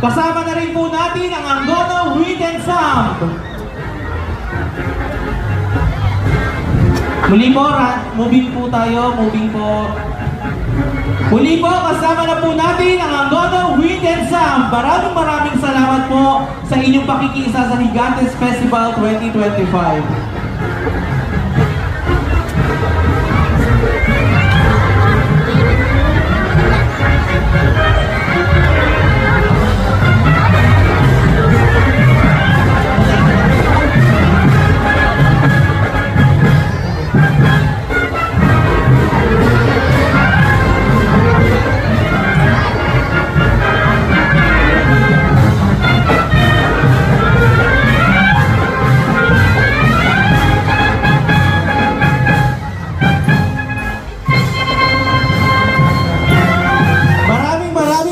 Kasama na rin po natin ang Angono Wind and Sound. Muli po, moving po tayo, moving po. Muli po, kasama na po natin ang Angono Wind and Sound. Maraming salamat po sa inyong pakikisa sa Gigantes Festival 2025.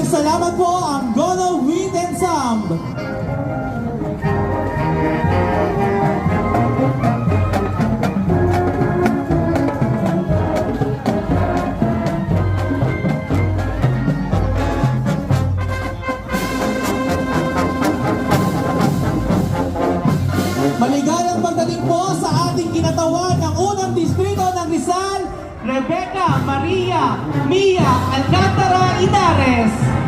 Salamat po, Angono Wind and Sound. Maligayang pagdating po sa ating kinatawan ng unang distrito ng Rizal, Rebecca Maria Mia Alcantara Inares.